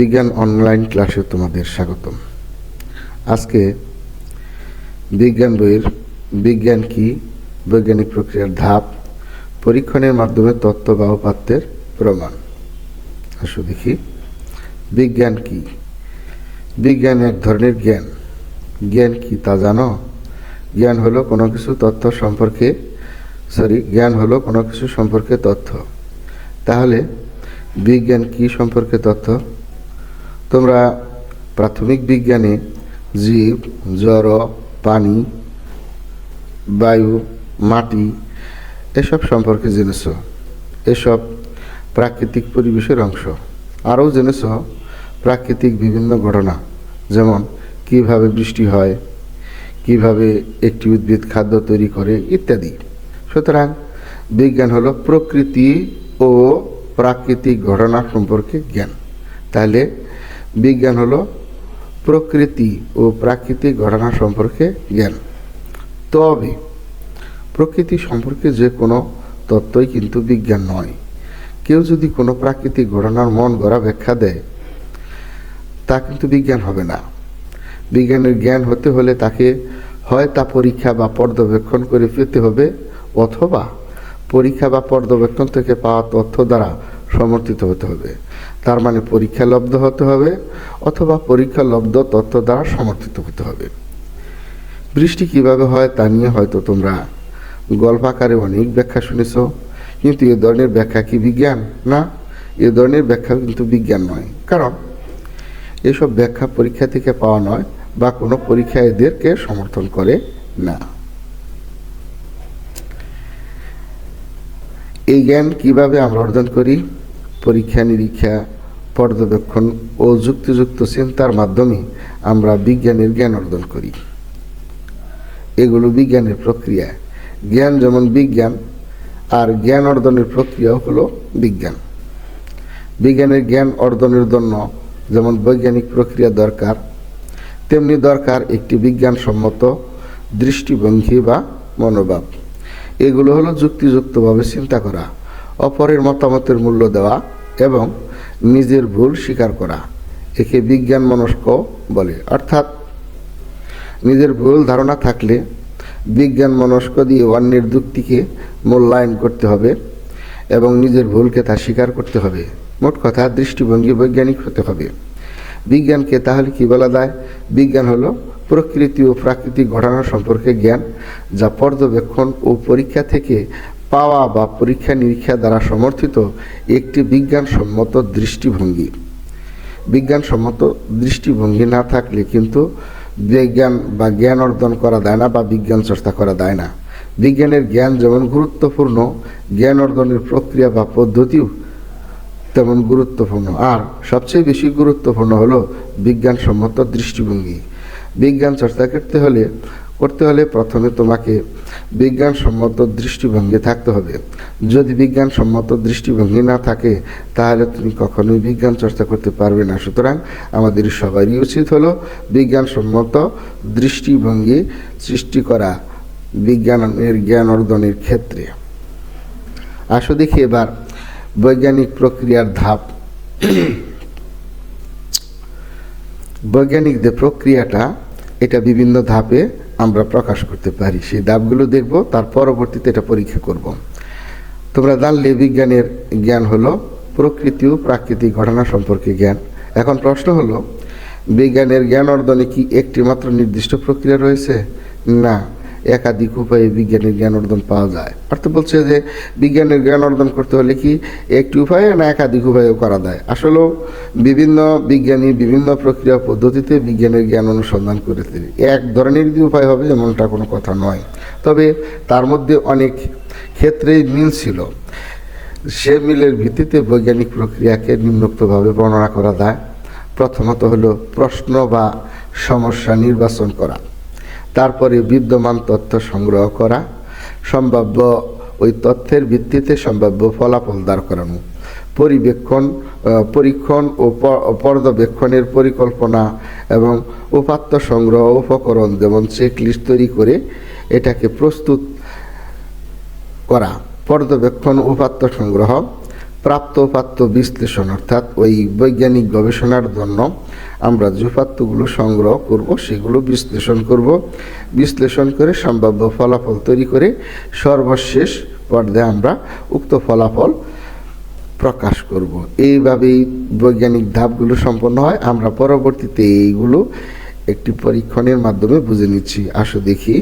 বিজ্ঞান অনলাইন ক্লাসে তোমাদের স্বাগতম। আজকে বিজ্ঞান বইয়ের বিজ্ঞান কি, বৈজ্ঞানিক প্রক্রিয়ার ধাপ, পরীক্ষণের মাধ্যমে তত্ত্ব বা উপাত্তের প্রমাণ। আসো দেখি, বিজ্ঞান কি? বিজ্ঞান এক ধরনের জ্ঞান। জ্ঞান কি তা জানো? জ্ঞান হলো কোনো কিছু তথ্য সম্পর্কে জ্ঞান হলো কোনো কিছু সম্পর্কে তথ্য। তাহলে বিজ্ঞান কি সম্পর্কে তথ্য? তোমরা প্রাথমিক বিজ্ঞানে জীব, জড়, পানি, বায়ু, মাটি এসব সম্পর্কে জেনেছ। এসব প্রাকৃতিক পরিবেশের অংশ। আরও জেনেছ প্রাকৃতিক বিভিন্ন ঘটনা, যেমন কিভাবে বৃষ্টি হয়, কিভাবে একটি উদ্ভিদ খাদ্য তৈরি করে ইত্যাদি। সুতরাং বিজ্ঞান হলো প্রকৃতি ও প্রাকৃতিক ঘটনা সম্পর্কে জ্ঞান। তাহলে বিজ্ঞান হলো প্রকৃতি ও প্রাকৃতিক ঘটনা সম্পর্কে জ্ঞান। তবে প্রকৃতি সম্পর্কে যে কোনো তত্ত্বই কিন্তু বিজ্ঞান নয়। কেউ যদি কোনো প্রাকৃতিক ঘটনার মন গড়া ব্যাখ্যা দেয়, তা কিন্তু বিজ্ঞান হবে না। বিজ্ঞানের জ্ঞান হতে হলে তাকে হয় তা পরীক্ষা বা পর্যবেক্ষণ করে পেতে হবে, অথবা পরীক্ষা বা পর্যবেক্ষণ থেকে পাওয়া তথ্য দ্বারা সমর্থিত হতে হবে। তার মানে পরীক্ষা লব্ধ হতে হবে অথবা পরীক্ষা লব্ধ তথ্য দ্বারা সমর্থিত হতে হবে। বৃষ্টি কিভাবে হয় তা নিয়ে হয়তো তোমরা গল্পাকারে অনেক ব্যাখ্যা শুনেছ, কিন্তু এ ধরনের ব্যাখ্যা কি বিজ্ঞান? না, এ ধরনের ব্যাখ্যা কিন্তু বিজ্ঞান নয়। কারণ এসব ব্যাখ্যা পরীক্ষা থেকে পাওয়া নয় বা কোনো পরীক্ষা এদেরকে সমর্থন করে না। এই জ্ঞান কিভাবে আমরা অর্জন করি? পরীক্ষা নিরীক্ষা, পর্যবেক্ষণ ও যুক্তিযুক্ত চিন্তার মাধ্যমে আমরা বিজ্ঞানের জ্ঞান অর্জন করি। এগুলো বিজ্ঞানের প্রক্রিয়া। জ্ঞান যেমন বিজ্ঞান, আর জ্ঞান অর্জনের প্রক্রিয়াও হলো বিজ্ঞান। বিজ্ঞানের জ্ঞান অর্জনের জন্য যেমন বৈজ্ঞানিক প্রক্রিয়া দরকার, তেমনি দরকার একটি বিজ্ঞানসম্মত দৃষ্টিভঙ্গি বা মনোভাব। এগুলো হলো যুক্তিযুক্তভাবে চিন্তা করা, অপরের মতামতের মূল্য দেওয়া এবং নিজের ভুল স্বীকার করা। একে বিজ্ঞান মনস্ক বলে। অর্থাৎ নিজের ভুল ধারণা থাকলে বিজ্ঞান মনস্ক দিয়ে অন্যের যুক্তিকে মূল্যায়ন করতে হবে এবং নিজের ভুলকে তা স্বীকার করতে হবে। মোট কথা, দৃষ্টিভঙ্গি বৈজ্ঞানিক হতে হবে। বিজ্ঞানকে তাহলে কি বলা যায়? বিজ্ঞান হলো প্রকৃতি ও প্রাকৃতিক ঘটনা সম্পর্কে জ্ঞান, যা পর্যবেক্ষণ ও পরীক্ষা থেকে পাওয়া বা পরীক্ষা নিরীক্ষা দ্বারা সমর্থিত একটি বিজ্ঞানসম্মত দৃষ্টিভঙ্গি। বিজ্ঞানসম্মত দৃষ্টিভঙ্গি না থাকলে কিন্তু বিজ্ঞান বা জ্ঞান অর্জন করা যায় না বা বিজ্ঞান চর্চা করা যায় না। বিজ্ঞানের জ্ঞান যেমন গুরুত্বপূর্ণ, জ্ঞান অর্জনের প্রক্রিয়া বা পদ্ধতিও তেমন গুরুত্বপূর্ণ। আর সবচেয়ে বেশি গুরুত্বপূর্ণ হলো বিজ্ঞানসম্মত দৃষ্টিভঙ্গি। বিজ্ঞান চর্চা করতে হলে প্রথমে তোমাকে বিজ্ঞানসম্মত দৃষ্টিভঙ্গি থাকতে হবে। যদি বিজ্ঞানসম্মত দৃষ্টিভঙ্গি না থাকে, তাহলে তুমি কখনোই বিজ্ঞান চর্চা করতে পারবে না। সুতরাং আমাদের সবারই উচিত হলো বিজ্ঞানসম্মত দৃষ্টিভঙ্গি সৃষ্টি করা বিজ্ঞানের জ্ঞান অর্জনের ক্ষেত্রে। আসো দেখি এবার বৈজ্ঞানিক প্রক্রিয়ার ধাপ। বৈজ্ঞানিক যে প্রক্রিয়াটা, এটা বিভিন্ন ধাপে আমরা প্রকাশ করতে পারি। সেই ধাপগুলো দেখব, তার পরবর্তীতে এটা পরীক্ষা করব। তোমরা জানলে বিজ্ঞানের জ্ঞান হলো প্রকৃতি ও প্রাকৃতিক ঘটনা সম্পর্কে জ্ঞান। এখন প্রশ্ন হলো, বিজ্ঞানের জ্ঞান অর্জনে কি একটি মাত্র নির্দিষ্ট প্রক্রিয়া রয়েছে? না, একাধিক উপায়ে বিজ্ঞানের জ্ঞান অর্জন পাওয়া যায়। অর্থাৎ বলছে যে বিজ্ঞানের জ্ঞান অর্জন করতে হলে কি একটি উপায়ে না একাধিক উপায়েও করা যায়। আসলেও বিভিন্ন বিজ্ঞানী বিভিন্ন প্রক্রিয়া পদ্ধতিতে বিজ্ঞানের জ্ঞান অনুসন্ধান করেছে। এক ধরনের যে উপায় হবে এমনটা কোনো কথা নয়, তবে তার মধ্যে অনেক ক্ষেত্রেই মিল ছিল। সে মিলের ভিত্তিতে বৈজ্ঞানিক প্রক্রিয়াকে নিম্নোক্তভাবে বর্ণনা করা যায়। প্রথমত হলো প্রশ্ন বা সমস্যা নির্বাচন করা, তারপরে বিদ্যমান তথ্য সংগ্রহ করা, সম্ভাব্য ওই তথ্যের ভিত্তিতে সম্ভাব্য ফলাফল দাঁড় করানো, পরীক্ষণ ও পর্যবেক্ষণের পরিকল্পনা এবং উপাত্ত সংগ্রহ উপকরণ যেমন চেকলিস্ট তৈরি করে এটাকে প্রস্তুত করা। পর্যবেক্ষণ, উপাত্ত সংগ্রহ, প্রাপ্ত উপাত্ত বিশ্লেষণ, অর্থাৎ ওই বৈজ্ঞানিক গবেষণার জন্য আমরা যে উপাত্তগুলো সংগ্রহ করব সেগুলো বিশ্লেষণ করে সম্ভাব্য ফলাফল তৈরি করে সর্বশেষ পর্যায়ে আমরা উক্ত ফলাফল প্রকাশ করব। এইভাবেই বৈজ্ঞানিক ধাপগুলো সম্পন্ন হয়। আমরা পরবর্তীতে এইগুলো একটি পরীক্ষণের মাধ্যমে বুঝে নিচ্ছি। আসো দেখি।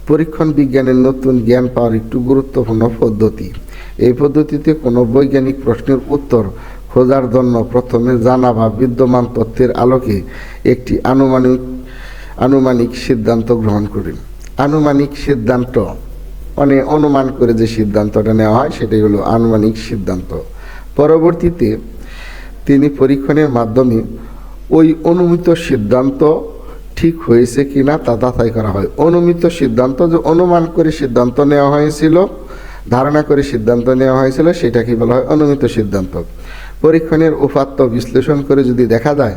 পরীক্ষণ বিজ্ঞানের নতুন জ্ঞান পাওয়ার একটু গুরুত্বপূর্ণ পদ্ধতি। এই পদ্ধতিতে কোনো বৈজ্ঞানিক প্রশ্নের উত্তর খোঁজার জন্য প্রথমে জানা বা বিদ্যমান তথ্যের আলোকে একটি আনুমানিক সিদ্ধান্ত গ্রহণ করেন। আনুমানিক সিদ্ধান্ত মানে অনুমান করে যে সিদ্ধান্তটা নেওয়া হয় সেটাই হলো আনুমানিক সিদ্ধান্ত। পরবর্তীতে তিনি পরীক্ষণের মাধ্যমে ওই অনুমিত সিদ্ধান্ত ঠিক হয়েছে কিনা তা যাচাই করা হয়। অনুমিত সিদ্ধান্ত যে অনুমান করে সিদ্ধান্ত নেওয়া হয়েছিল, ধারণা করে সিদ্ধান্ত নেওয়া হয়েছিল, সেটাকে বলা হয় অনুমিত সিদ্ধান্ত। পরীক্ষণের উপাত্ত বিশ্লেষণ করে যদি দেখা যায়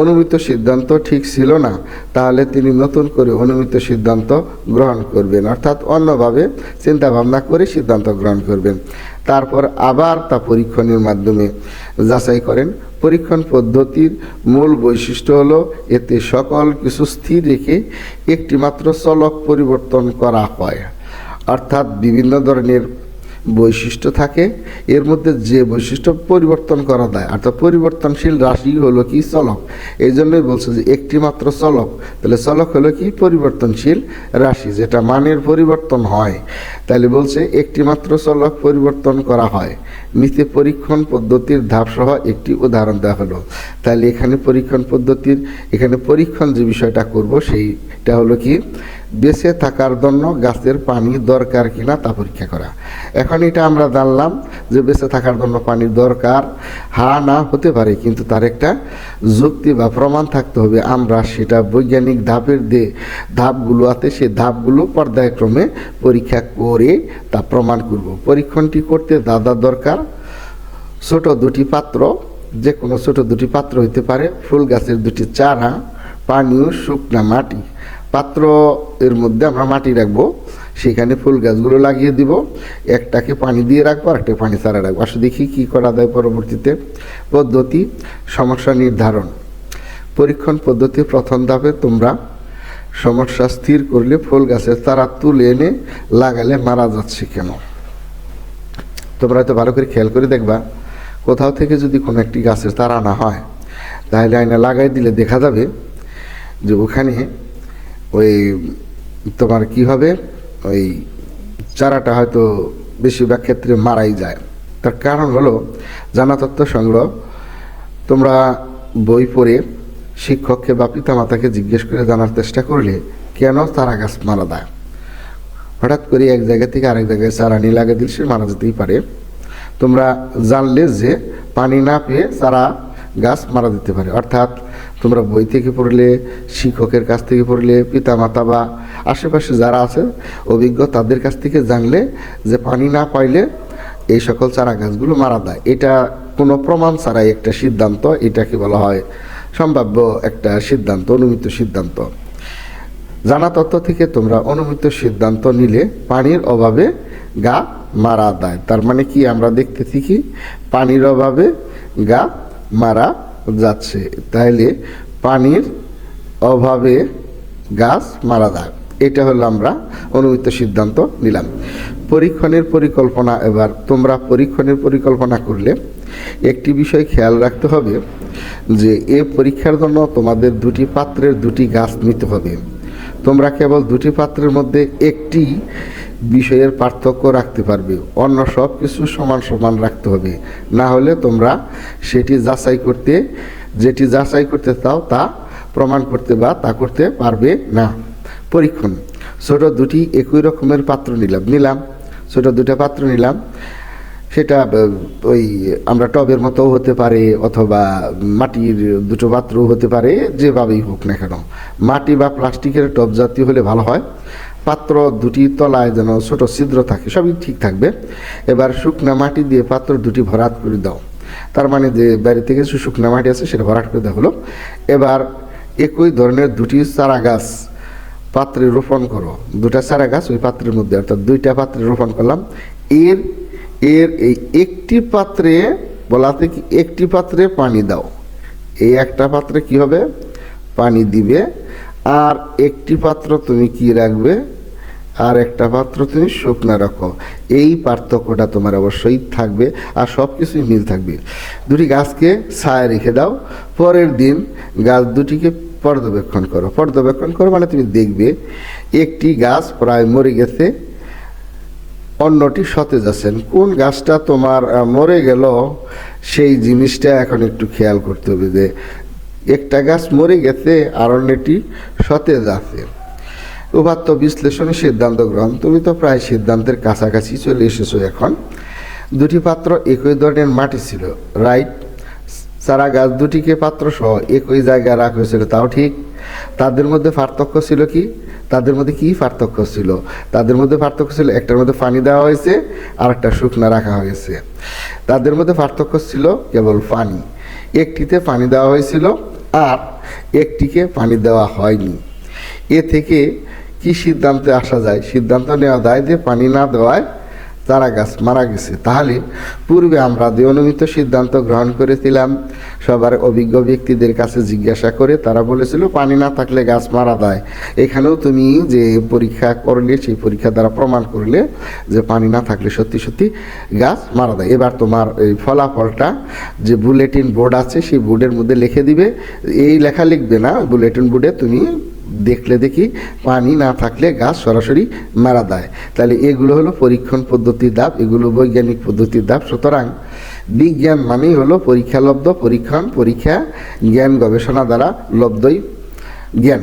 অনুমিত সিদ্ধান্ত ঠিক ছিল না, তাহলে তিনি নতুন করে অনুমিত সিদ্ধান্ত গ্রহণ করবেন, অর্থাৎ অন্যভাবে চিন্তা ভাবনা করে সিদ্ধান্ত গ্রহণ করবেন। তারপর আবার তা পরীক্ষণের মাধ্যমে যাচাই করেন। পরীক্ষণ পদ্ধতির মূল বৈশিষ্ট্য হলো এতে সকল কিছু স্থির রেখে একটিমাত্র চলক পরিবর্তন করা হয়, অর্থাৎ বিভিন্ন ধরনের বৈশিষ্ট্য থাকে, এর মধ্যে যে বৈশিষ্ট্য পরিবর্তন করা যায়, অর্থাৎ পরিবর্তনশীল রাশি হলো কি চলক। এই জন্যই বলছে যে একটি মাত্র চলক, তাহলে চলক হলো কি পরিবর্তনশীল রাশি, যেটা মানের পরিবর্তন হয়। তাহলে বলছে একটি মাত্র চলক পরিবর্তন করা হয়। নিচে পরীক্ষণ পদ্ধতির ধাপসহ একটি উদাহরণ দেওয়া হলো। তাহলে এখানে পরীক্ষণ যে বিষয়টা করব সেইটা হলো কি বেঁচে থাকার জন্য গাছের পানি দরকার কিনা তা পরীক্ষা করা। এখন এটা আমরা জানলাম যে বেঁচে থাকার জন্য পানির দরকার, হ্যাঁ না হতে পারে, কিন্তু তার একটা যুক্তি বা প্রমাণ থাকতে হবে। আমরা সেটা বৈজ্ঞানিক ধাপগুলো আছে, সেই ধাপগুলো পর্যায়ক্রমে পরীক্ষা করে তা প্রমাণ করব। পরীক্ষণটি করতে যা দরকার, ছোট দুটি পাত্র, যে কোনো ছোট দুটি পাত্র হইতে পারে, ফুল গাছের দুটি চারা, পানি ও শুকনা মাটি। পাত্র এর মধ্যে আমরা মাটি রাখবো, সেখানে ফুল গাছগুলো লাগিয়ে দিব, একটাকে পানি দিয়ে রাখবো আর একটা পানি ছাড়া রাখবো। আসলে দেখি কী করা যায় পরবর্তীতে। পদ্ধতি সমস্যা নির্ধারণ। পরীক্ষণ পদ্ধতি প্রথম ধাপে তোমরা সমস্যা স্থির করলে ফুল গাছের চারা তুলে এনে লাগালে মারা যাচ্ছে কেন। তোমরা হয়তো ভালো করে খেয়াল করে দেখবা, কোথাও থেকে যদি কোনো একটি গাছের চারা আনা হয়, তাহলে আয়না লাগাই দিলে দেখা যাবে যে ওখানে ওই তোমার কি হবে, ওই চারাটা হয়তো বেশিরভাগ ক্ষেত্রে মারাই যায়। তার কারণ হলো জানা তথ্য সংগ্রহ। তোমরা বই পড়ে শিক্ষককে বা পিতামাতাকে জিজ্ঞেস করে জানার চেষ্টা করলে কেন চারা গাছ মারা যায়। হঠাৎ করে এক জায়গা থেকে আরেক জায়গায় চারা নিয়ে লাগিয়ে দিলে সে মারা যেতেই পারে। তোমরা জানলে যে পানি না পেয়ে চারা গাছ মারা দিতে পারে, অর্থাৎ তোমরা বই থেকে পড়লে, শিক্ষকের কাছ থেকে পড়লে, পিতামাতা বা আশেপাশে যারা আছে অভিজ্ঞ তাদের কাছ থেকে জানলে যে পানি না পাইলে এই সকল চারা গাছগুলো মারা যায়। এটা কোনো প্রমাণ ছাড়াই একটা সিদ্ধান্ত, এটাকে বলা হয় সম্ভাব্য একটা সিদ্ধান্ত, অনুমিত সিদ্ধান্ত। জানা তথ্য থেকে তোমরা অনুমিত সিদ্ধান্ত নিলে পানির অভাবে গা মারা যায়। তার মানে কি আমরা দেখতেছি কি পানির অভাবে গা মারা যাচ্ছে, তাহলে পানির অভাবে গাছ মারা যায়। এটা হলো আমরা অনুমিত সিদ্ধান্ত নিলাম। পরীক্ষণের পরিকল্পনা। এবার তোমরা পরীক্ষণের পরিকল্পনা করলে একটি বিষয় খেয়াল রাখতে হবে যে এ পরীক্ষার জন্য তোমাদের দুটি পাত্রের দুটি গাছ নিতে হবে। তোমরা কেবল দুটি পাত্রের মধ্যে একটি বিষয়ের পার্থক্য রাখতে পারবে, অন্য সব কিছু সমান সমান রাখতে হবে, না হলে তোমরা যেটি যাচাই করতে চাও তা প্রমাণ করতে বা তা করতে পারবে না। পরীক্ষণ। ছোট দুটি একই রকমের পাত্র নিলাম, ছোট দুটো পাত্র নিলাম, সেটা ওই আমরা টবের মতো হতে পারে অথবা মাটির দুটো পাত্রও হতে পারে, যেভাবেই হোক না কেন। মাটি বা প্লাস্টিকের টব জাতীয় হলে ভালো হয়। পাত্র দুটি তলায় যেন ছোট ছিদ্র থাকে, সবই ঠিক থাকবে। এবার শুকনা মাটি দিয়ে পাত্র দুটি ভরাট করে দাও। তার মানে যে বাইরে থেকে শুকনা মাটি আছে সেটা ভরাট করে দেওয়া হলো। এবার একই ধরনের দুটি চারা গাছ পাত্রে রোপণ করো। দুটা চারা গাছ ওই পাত্রের মধ্যে, অর্থাৎ দুইটা পাত্রে রোপণ করলাম। এর এর এই একটি পাত্রে বলাতে কি একটি পাত্রে পানি দাও, এই একটা পাত্রে কি হবে পানি দিবে, আর একটি পাত্র তুমি কি রাখবে, আর একটা পাত্র তুমি শুকনা রাখো। এই পার্থক্যটা তোমার অবশ্যই থাকবে, আর সব কিছুই মিল থাকবে। দুটি গাছকে ছায়া রেখে দাও, পরের দিন গাছ দুটিকে পর্যবেক্ষণ করো। পর্যবেক্ষণ করো মানে তুমি দেখবে একটি গাছ প্রায় মরে গেছে, অন্যটি সতেজ আছেন। কোন গাছটা তোমার মরে গেল সেই জিনিসটা এখন একটু খেয়াল করতে হবে, যে একটা গাছ মরে গেছে আর অন্যটি সতেজ আছে। উপাত্ত বিশ্লেষণে সিদ্ধান্ত গ্রহণ, তুমি তো প্রায় সিদ্ধান্তের কাছাকাছি চলে এসেছো। এখন দুটি পাত্র একই ধরনের মাটি ছিল, রাইট। চারা গাছ দুটিকে পাত্র সহ একই জায়গায় রাখা হয়েছিল, তাও ঠিক। তাদের মধ্যে পার্থক্য ছিল কি, তাদের মধ্যে কি পার্থক্য ছিল, তাদের মধ্যে পার্থক্য ছিল একটার মধ্যে পানি দেওয়া হয়েছে আর একটা শুকনা রাখা হয়েছে। তাদের মধ্যে পার্থক্য ছিল কেবল পানি, একটিতে পানি দেওয়া হয়েছিল আর একটিকে পানি দেওয়া হয়নি। এ থেকে কি সিদ্ধান্তে আসা যায়, সিদ্ধান্ত নেওয়া যায় যে পানি না দেওয়ায় চারা গাছ মারা গেছে। তাহলে পূর্বে আমরা যে অনুমিত সিদ্ধান্ত গ্রহণ করেছিলাম, সবার অভিজ্ঞ ব্যক্তিদের কাছে জিজ্ঞাসা করে তারা বলেছিল পানি না থাকলে গাছ মারা যায়। এখানেও তুমি যে পরীক্ষা করলে সেই পরীক্ষা দ্বারা প্রমাণ করলে যে পানি না থাকলে সত্যি সত্যি গাছ মারা যায়। এবার তোমার এই ফলাফলটা যে বুলেটিন বোর্ড আছে সেই বোর্ডের মধ্যে লিখে দিবে। এই লেখা লিখবে না, বুলেটিন বোর্ডে তুমি দেখলে দেখি পানি না থাকলে গাছ সরাসরি মারা দেয়। তাহলে এগুলো হলো পরীক্ষণ পদ্ধতির ধাপ, এগুলো বৈজ্ঞানিক পদ্ধতির ধাপ। সুতরাং বিজ্ঞান মানেই হলো পরীক্ষালব্ধ, পরীক্ষণ, পরীক্ষা, জ্ঞান, গবেষণা দ্বারা লব্ধই জ্ঞান।